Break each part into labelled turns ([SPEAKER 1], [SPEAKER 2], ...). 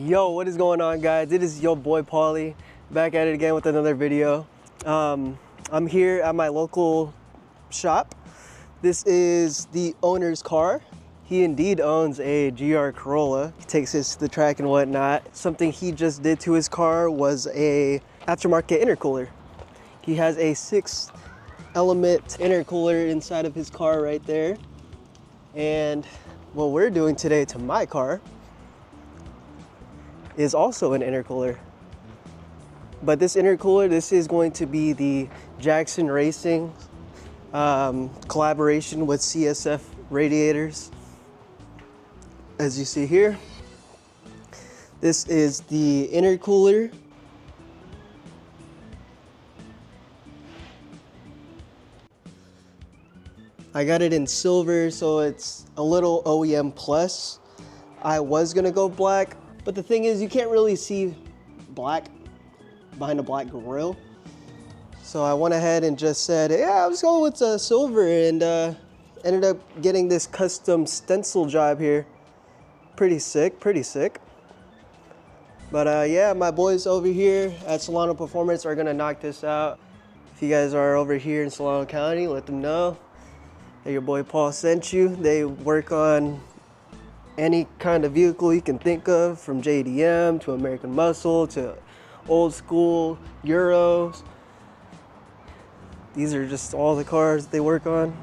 [SPEAKER 1] Yo, what is going on, guys? It is your boy Paulie, back at it again with another video. I'm here at my local shop. This is the owner's car. He indeed owns a GR Corolla. He takes this to the track and whatnot. Something he just did to his car was a aftermarket intercooler. He has a 6-element intercooler inside of his car right there. And what we're doing today to my car is also an intercooler. But this intercooler, this is going to be the Jackson Racing collaboration with CSF radiators. As you see here, this is the intercooler. I got it in silver, so it's a little OEM plus. I was gonna go black, but the thing is, you can't really see black behind a black grill. So I went ahead and just said, yeah, let's go with silver, and ended up getting this custom stencil job here. Pretty sick, pretty sick. But yeah, my boys over here at Solano Performance are gonna knock this out. If you guys are over here in Solano County, let them know that your boy Paul sent you. They work on any kind of vehicle you can think of, from JDM to American Muscle to old school Euros. These are just all the cars they work on.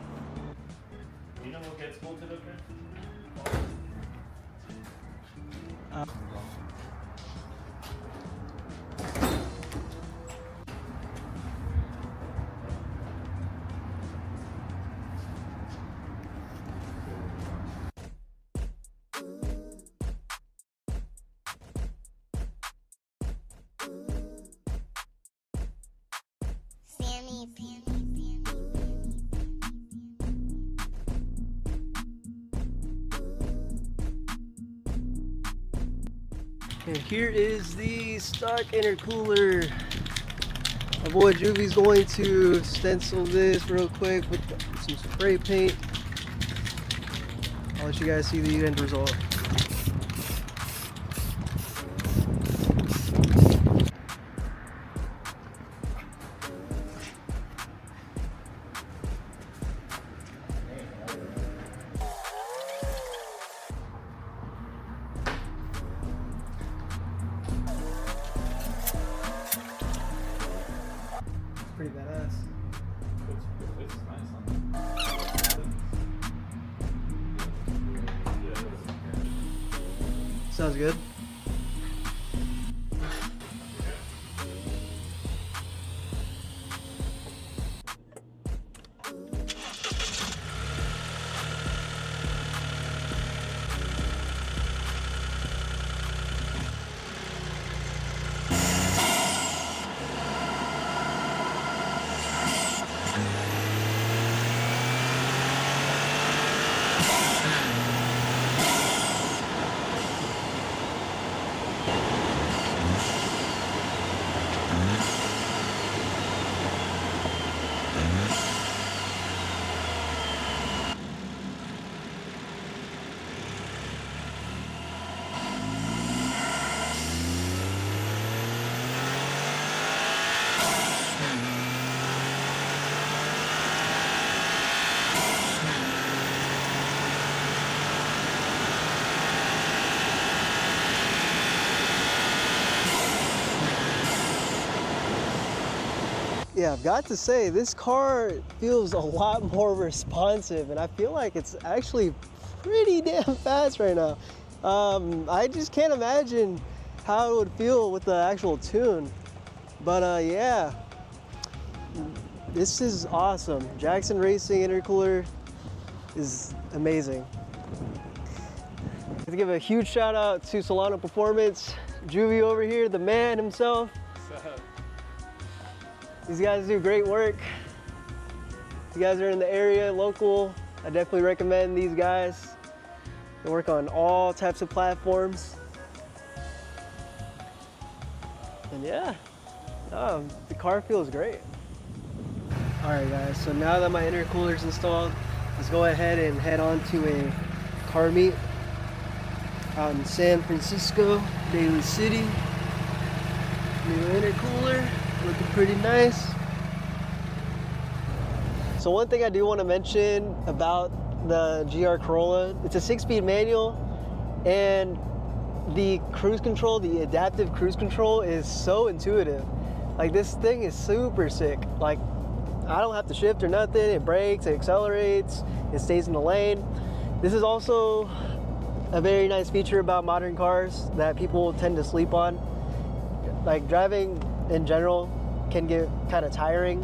[SPEAKER 2] You know what gets bolted up here?
[SPEAKER 1] And here is the stock intercooler. My boy Juvy's going to stencil this real quick with some spray paint. I'll let you guys see the end result. Pretty badass.
[SPEAKER 2] It's nice on
[SPEAKER 1] Sounds good. Yeah, I've got to say, this car feels a lot more responsive, and I feel like it's actually pretty damn fast right now. I just can't imagine how it would feel with the actual tune. But yeah, this is awesome. Jackson Racing intercooler is amazing. I have to give a huge shout out to Solano Performance. Juvie over here, the man himself. These guys do great work. If you guys are in the area, local, I definitely recommend these guys. They work on all types of platforms. And yeah, the car feels great. All right, guys, so now that my intercooler is installed, let's go ahead and head on to a car meet. Out in San Francisco, Daly City. New intercooler, looking pretty nice. So one thing I do want to mention about the GR Corolla, it's a 6-speed manual, and the cruise control, the adaptive cruise control is so intuitive. Like, this thing is super sick. Like, I don't have to shift or nothing. It brakes, it accelerates, it stays in the lane. This is also a very nice feature about modern cars that people tend to sleep on. Like, driving in general can get kind of tiring,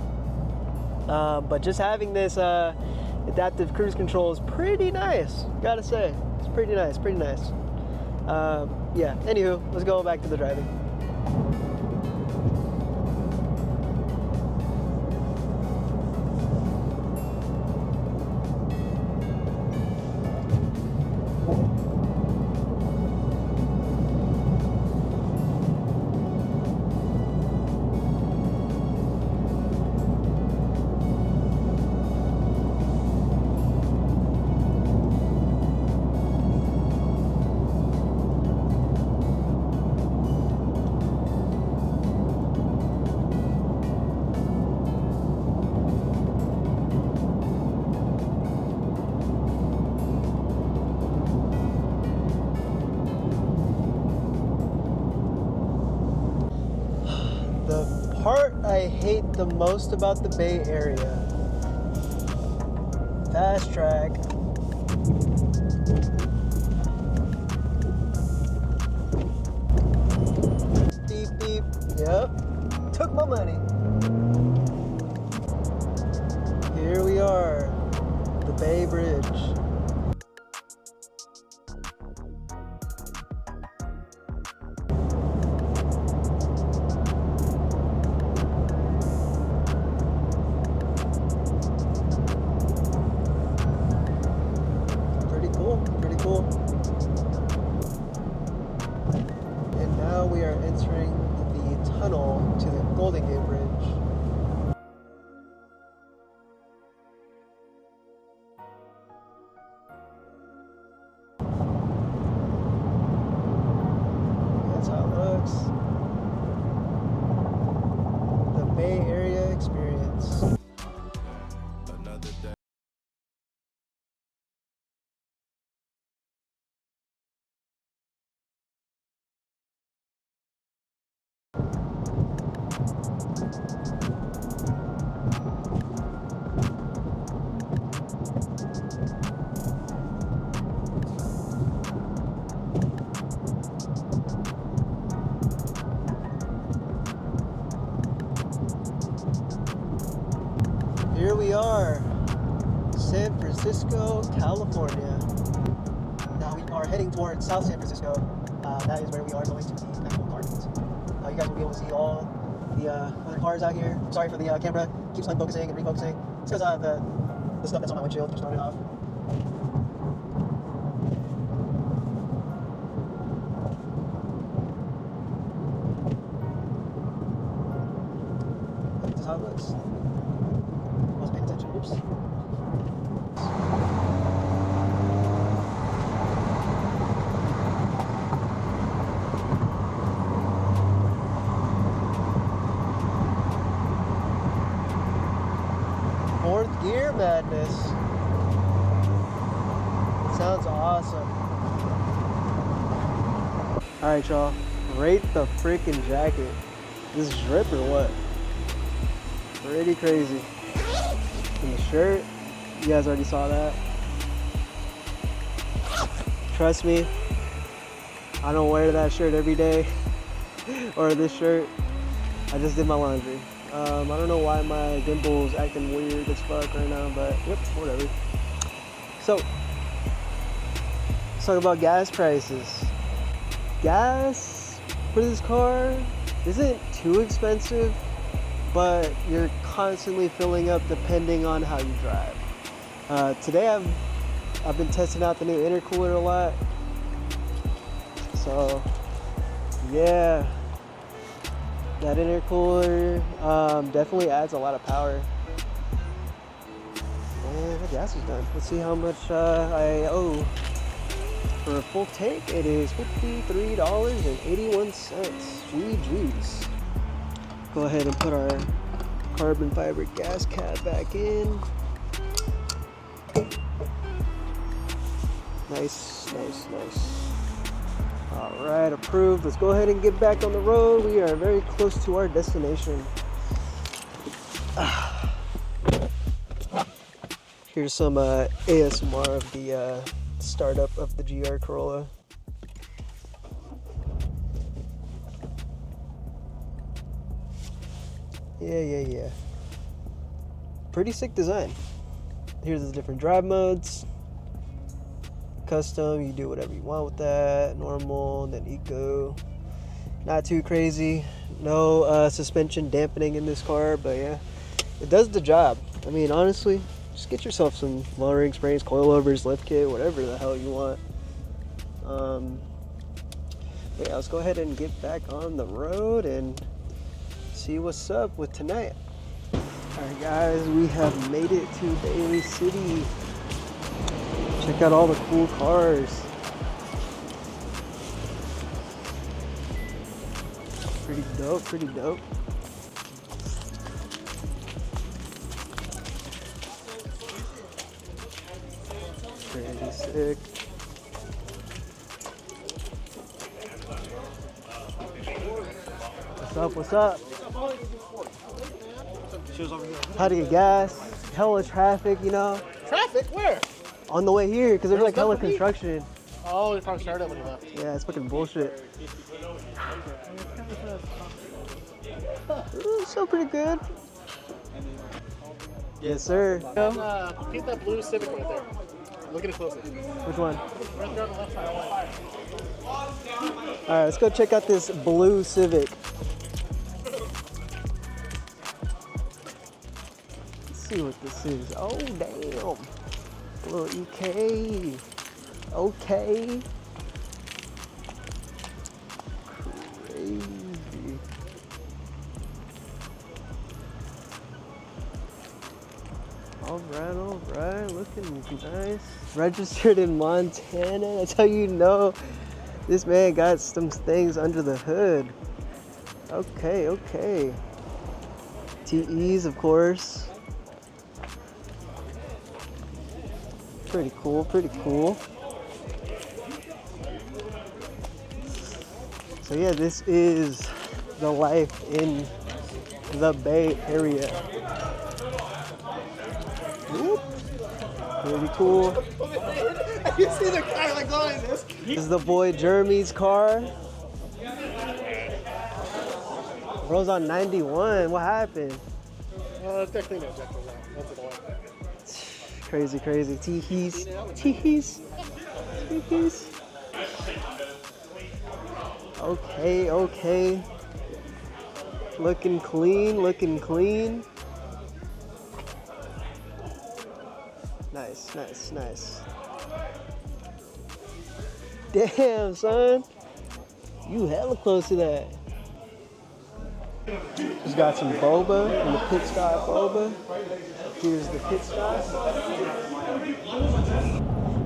[SPEAKER 1] but just having this adaptive cruise control is pretty nice, gotta say. It's pretty nice, pretty nice. Yeah, anywho, let's go back to the driving. The part I hate the most about the Bay Area, fast track. Beep, beep, yep, took my money. Here we are, the Bay Bridge. Pretty cool. And now we are entering the tunnel to the Golden Gate Bridge. That's how it looks. The Bay Area experience.
[SPEAKER 3] Another day.
[SPEAKER 1] Here we are, San Francisco, California. Now we are heading towards South San Francisco. That is where we are going to the actual car meet. You guys will be able to see all the other cars out here. Sorry for the camera keeps unfocusing and refocusing. It's because of the stuff that's on my windshield keeps throwing it off. This is how it looks. I was paying attention. Oops. Fourth gear madness. Sounds awesome. Alright, y'all. Rate the freaking jacket. This is drip or what? Pretty crazy. And the shirt, you guys already saw that. Trust me, I don't wear that shirt every day. Or this shirt. I just did my laundry. I don't know why my gimbal is acting weird as fuck right now, but yep, whatever. So, let's talk about gas prices. Gas for this car isn't too expensive, but you're constantly filling up depending on how you drive. Today I've been testing out the new intercooler a lot. So, yeah. That intercooler definitely adds a lot of power. And the gas is done. Let's see how much I owe. For a full tank, it is $53.81. GG's. Go ahead and put our carbon fiber gas cap back in. Nice, nice, nice. All right, approved. Let's go ahead and get back on the road. We are very close to our destination. Here's some ASMR of the startup of the GR Corolla. Yeah. Pretty sick design. Here's the different drive modes. Custom, you do whatever you want with that. Normal, then eco. Not too crazy. No suspension dampening in this car, but yeah, it does the job. I mean, honestly, just get yourself some lowering springs, coilovers, lift kit, whatever the hell you want. But yeah, let's go ahead and get back on the road and see what's up with tonight. Alright guys, we have made it to Bailey City. Check out all the cool cars. Pretty dope, pretty dope. Pretty sick. What's up, what's up? How to get gas? Hella traffic, you know?
[SPEAKER 4] Traffic? Where?
[SPEAKER 1] On the way here, because there's like hella construction.
[SPEAKER 4] Oh, they probably started when you left.
[SPEAKER 1] Yeah, it's fucking bullshit. Ooh, so pretty good. Yes, sir.
[SPEAKER 4] Paint that blue Civic right there. Look at it closely.
[SPEAKER 1] Which one?
[SPEAKER 4] Right there on the left side.
[SPEAKER 1] Alright, let's go check out this blue Civic. Let's see what this is. Oh, damn. A little EK. Okay. Crazy. Alright, looking nice. Registered in Montana. That's how you know this man got some things under the hood. Okay. TEs, of course. Pretty cool. So yeah, this is the life in the Bay Area. Whoop. Pretty cool.
[SPEAKER 4] You see the guy like going this?
[SPEAKER 1] This is the boy Jeremy's car. Bro's on 91. What happened?
[SPEAKER 4] It's definitely no objective. That's it all.
[SPEAKER 1] Crazy. Teehees. Okay. Looking clean. Nice. Damn, son. You hella close to that. Just got some boba in the pit stop boba. Here's the pit stop.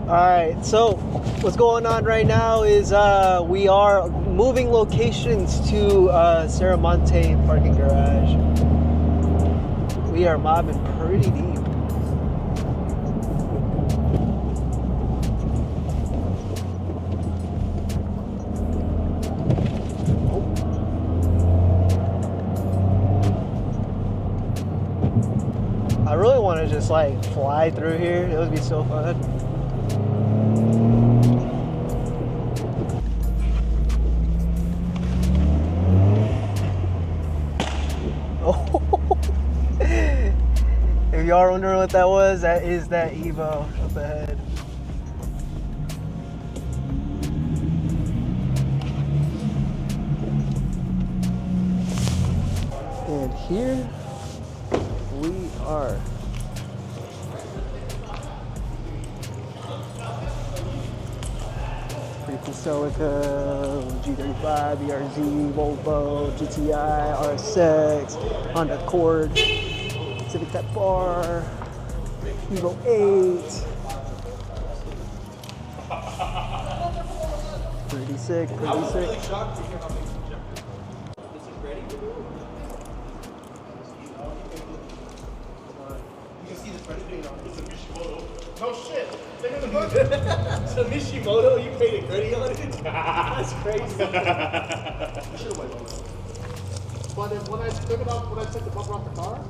[SPEAKER 1] Alright, so what's going on right now is we are moving locations to Saramonte parking garage. We are mobbing pretty deep. I really want to just like fly through here. It would be so fun. Oh, if y'all are wondering what that was, that is that Evo up ahead. And here we are. Pretty cool Celica, G35, BRZ, Volvo, GTI, RSX, Honda Accord, Civic Type R, Evo 8. Pretty sick, pretty
[SPEAKER 5] I was
[SPEAKER 1] sick.
[SPEAKER 5] really shocked to hear how big the injector is.
[SPEAKER 4] This is ready?
[SPEAKER 5] You can see the Fredo being on it. It's a Mishimoto. No shit. It's a Mishimoto. You paid a gritty on it? That's crazy. I should have went on it.
[SPEAKER 4] But then when I took the bumper off the car,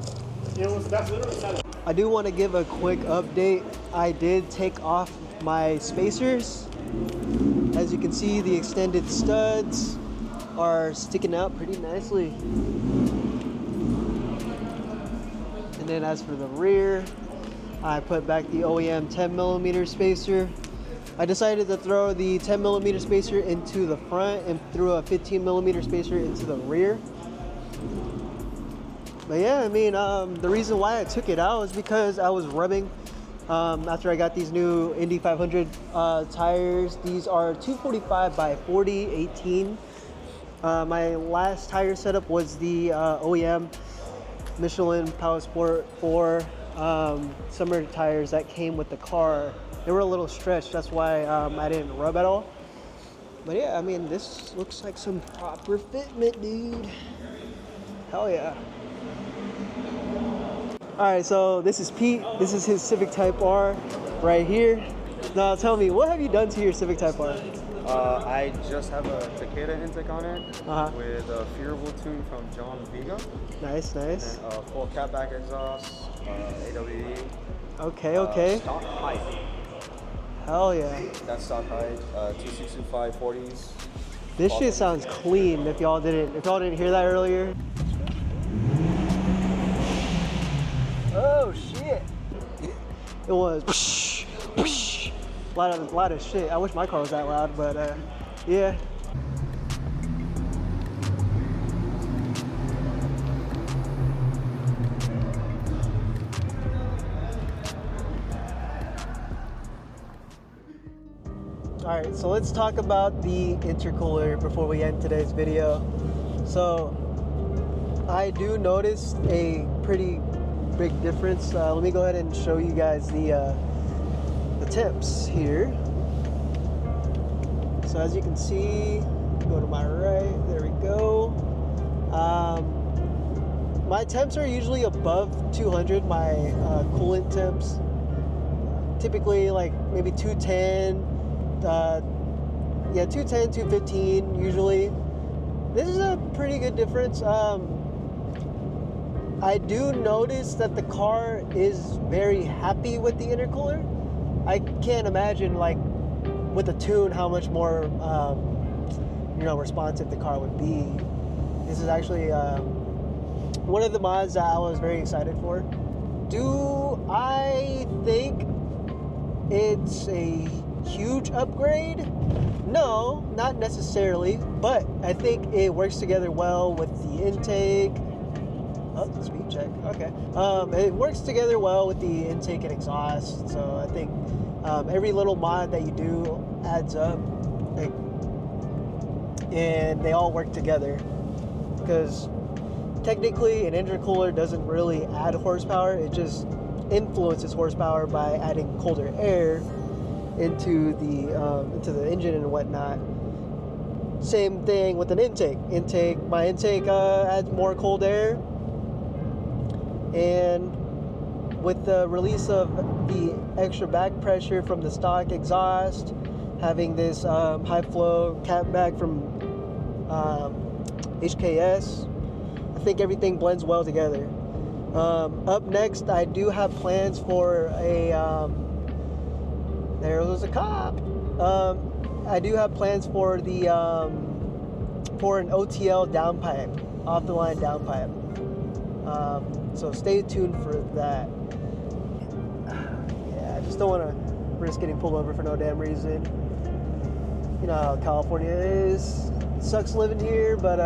[SPEAKER 4] that's literally sad.
[SPEAKER 1] I do want to give a quick update. I did take off my spacers. As you can see, the extended studs are sticking out pretty nicely. And then as for the rear, I put back the OEM 10mm spacer. I decided to throw the 10mm spacer into the front and threw a 15mm spacer into the rear. But yeah, I mean, the reason why I took it out is because I was rubbing after I got these new Indy 500 tires. These are 245 by 40, 18. My last tire setup was the OEM Michelin Power Sport 4 summer tires that came with the car. They were a little stretched, that's why I didn't rub at all. But yeah, I mean, this looks like some proper fitment, dude. Hell yeah. All right, so this is Pete. This is his Civic Type R right here. Now tell me, what have you done to your Civic Type R?
[SPEAKER 6] I just have a Takeda intake on it with a Fearable tune from John Vigo.
[SPEAKER 1] Nice, nice.
[SPEAKER 6] And full catback exhaust, AWE.
[SPEAKER 1] Okay, okay.
[SPEAKER 6] Stock height.
[SPEAKER 1] Hell yeah.
[SPEAKER 6] That's stock height. 2625 40s.
[SPEAKER 1] This shit sounds clean. If y'all didn't hear that earlier. Oh shit! It was whoosh, whoosh. A lot of shit. I wish my car was that loud, but yeah. All right, so let's talk about the intercooler before we end today's video. So I do notice a pretty big difference. Let me go ahead and show you guys the temps here. So as you can see, go to my right, there we go. My temps are usually above 200, my coolant temps. Typically like maybe 210, 210, 215 usually. This is a pretty good difference. I do notice that the car is very happy with the intercooler. I can't imagine, like, with a tune how much more, responsive the car would be. This is actually one of the mods that I was very excited for. Do I think it's a huge upgrade? No, not necessarily, but I think it works together well with the intake. Oh, speed check. Okay. It works together well with the intake and exhaust. So I think every little mod that you do adds up, and they all work together. Because technically, an intercooler doesn't really add horsepower. It just influences horsepower by adding colder air into the engine and whatnot. Same thing with an intake. My intake adds more cold air. And with the release of the extra back pressure from the stock exhaust, having this high flow catback from HKS, I think everything blends well together. Up next, I do have plans for a there was a cop. I do have plans for the for an OTL downpipe, off the line downpipe. So stay tuned for that. Yeah, I just don't want to risk getting pulled over for no damn reason. You know how California is. It sucks living here, but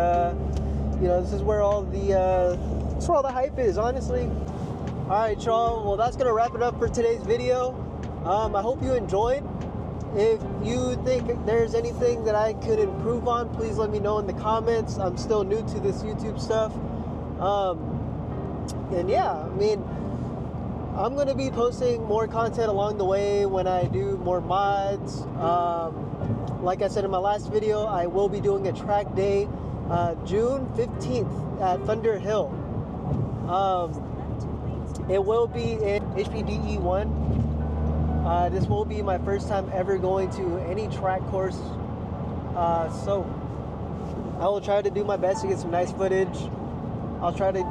[SPEAKER 1] this is where all the hype is, honestly. All right, y'all. Well, that's gonna wrap it up for today's video. I hope you enjoyed. If you think there's anything that I could improve on, please let me know in the comments. I'm still new to this YouTube stuff. And yeah, I mean, I'm going to be posting more content along the way when I do more mods. like I said in my last video, I will be doing a track day June 15th at Thunder Hill. It will be in HPDE 1. This will be my first time ever going to any track course. So I will try to do my best to get some nice footage. I'll try to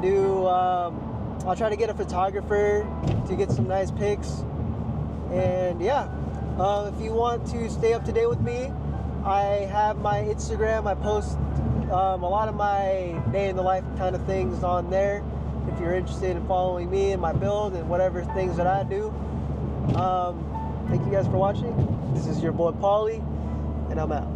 [SPEAKER 1] get a photographer to get some nice pics. And yeah, if you want to stay up to date with me, I have my Instagram. I post a lot of my day in the life kind of things on there. If you're interested in following me and my build and whatever things that I do. Thank you guys for watching. This is your boy Paulie, and I'm out.